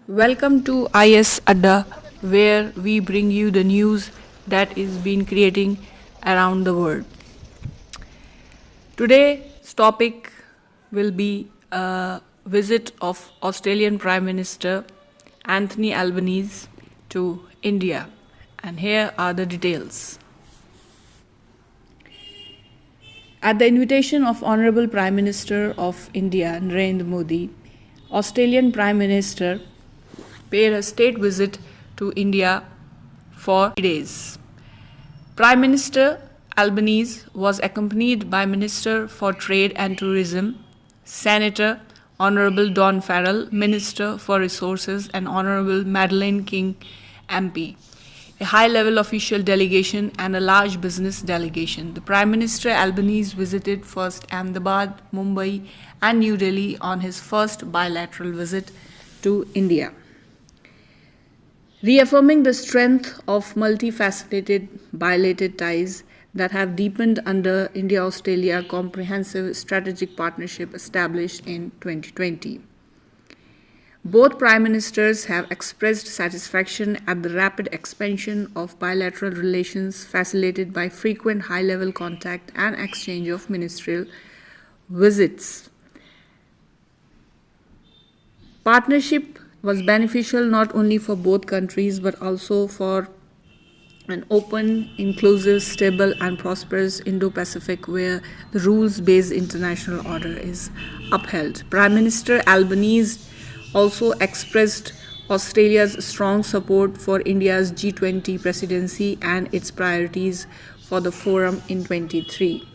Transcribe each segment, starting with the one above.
Welcome to IS Adda, where we bring you the news that is being creating around the world. Today's topic will be a visit of Australian Prime Minister Anthony Albanese to India. And here are the details. At the invitation of Honorable Prime Minister of India, Narendra Modi, Australian Prime Minister paid a state visit to India for 3 days. Prime Minister Albanese was accompanied by Minister for Trade and Tourism, Senator Honorable Don Farrell, Minister for Resources, and Honorable Madeleine King, MP, a high-level official delegation and a large business delegation. The Prime Minister Albanese visited first Ahmedabad, Mumbai, and New Delhi on his first bilateral visit to India. Reaffirming the strength of multifaceted bilateral ties that have deepened under India-Australia Comprehensive Strategic Partnership established in 2020. Both Prime Ministers have expressed satisfaction at the rapid expansion of bilateral relations facilitated by frequent high-level contact and exchange of ministerial visits. Partnership was beneficial not only for both countries but also for an open, inclusive, stable, and prosperous Indo-Pacific where the rules-based international order is upheld. Prime Minister Albanese also expressed Australia's strong support for India's G20 presidency and its priorities for the forum in 2023.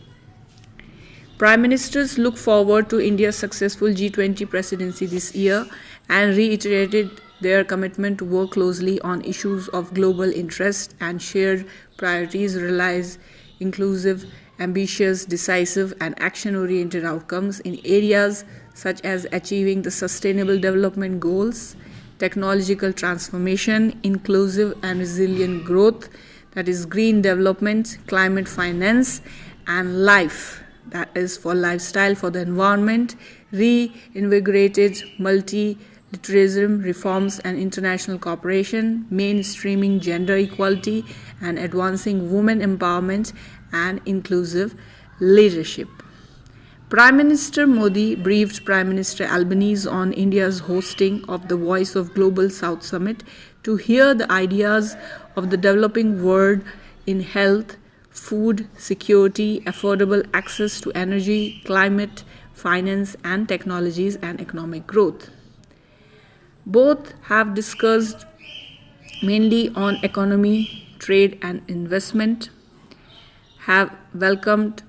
Prime Ministers look forward to India's successful G20 presidency this year and reiterated their commitment to work closely on issues of global interest and shared priorities realize inclusive, ambitious, decisive, and action-oriented outcomes in areas such as achieving the Sustainable Development Goals, technological transformation, inclusive and resilient growth, that is green development, climate finance, and life, that is for lifestyle for the environment, reinvigorated multilateralism, reforms and international cooperation, mainstreaming gender equality and advancing women empowerment and inclusive leadership. Prime Minister Modi briefed Prime Minister Albanese on India's hosting of the Voice of Global South Summit to hear the ideas of the developing world in health, food security, affordable access to energy, climate, finance and technologies, and economic growth. Both have discussed mainly on economy, trade and investment, have welcomed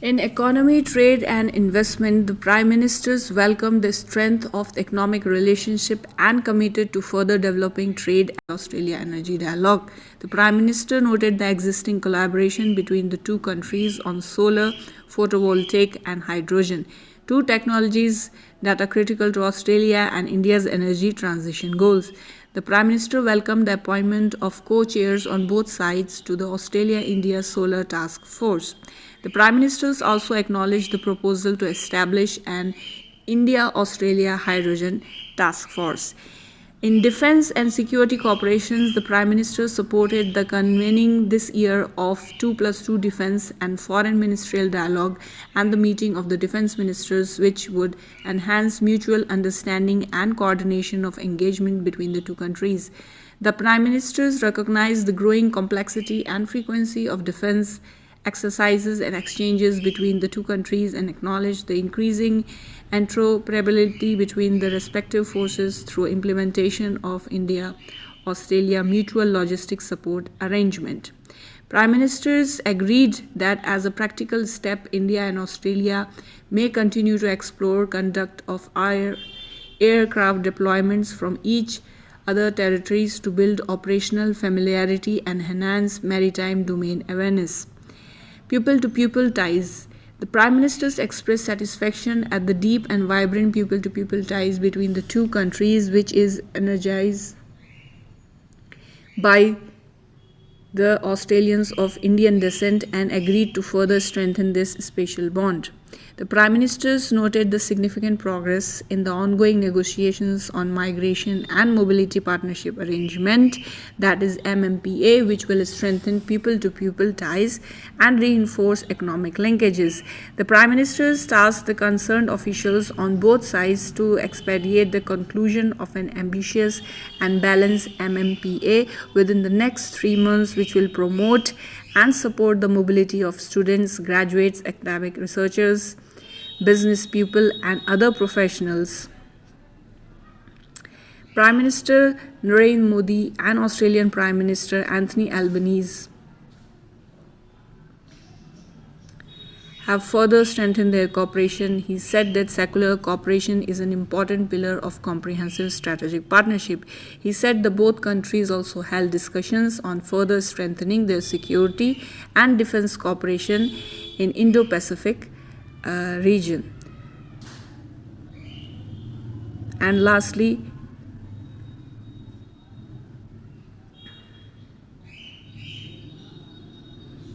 In economy, trade and investment, the Prime Ministers welcomed the strength of the economic relationship and committed to further developing trade and Australia Energy Dialogue. The Prime Minister noted the existing collaboration between the two countries on solar, photovoltaic and hydrogen, two technologies that are critical to Australia and India's energy transition goals. The Prime Minister welcomed the appointment of co-chairs on both sides to the Australia-India Solar Task Force. The Prime Ministers also acknowledged the proposal to establish an India-Australia Hydrogen Task Force. In defense and security cooperations, the Prime Minister supported the convening this year of 2+2 Defense and Foreign Ministerial Dialogue and the meeting of the Defense Ministers, which would enhance mutual understanding and coordination of engagement between the two countries. The Prime Ministers recognized the growing complexity and frequency of defense exercises and exchanges between the two countries and acknowledged the increasing interoperability between the respective forces through implementation of India-Australia Mutual Logistics Support Arrangement. Prime Ministers agreed that as a practical step, India and Australia may continue to explore conduct of aircraft deployments from each other territories to build operational familiarity and enhance maritime domain awareness. People-to-people ties. The Prime Ministers expressed satisfaction at the deep and vibrant people-to-people ties between the two countries, which is energized by the Australians of Indian descent and agreed to further strengthen this special bond. The Prime Ministers noted the significant progress in the ongoing negotiations on Migration and Mobility Partnership Arrangement, that is MMPA, which will strengthen people-to-people ties and reinforce economic linkages. The Prime Ministers tasked the concerned officials on both sides to expedite the conclusion of an ambitious and balanced MMPA within the next 3 months, which will promote and support the mobility of students, graduates, academic researchers, business people, and other professionals. Prime Minister Narendra Modi and Australian Prime Minister Anthony Albanese have further strengthened their cooperation. He said that secular cooperation is an important pillar of comprehensive strategic partnership. He said the both countries also held discussions on further strengthening their security and defense cooperation in Indo-Pacific region. And lastly,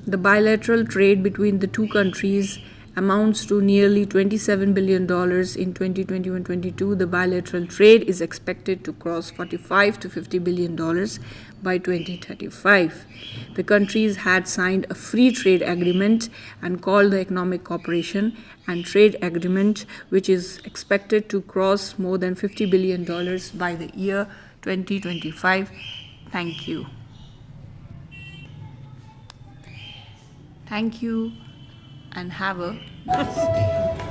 the bilateral trade between the two countries amounts to nearly $27 billion in 2021-22. The bilateral trade is expected to cross $45 to $50 billion by 2035. The countries had signed a free trade agreement and called the Economic Cooperation and Trade Agreement, which is expected to cross more than $50 billion by the year 2025. Thank you. Thank you and have a nice day.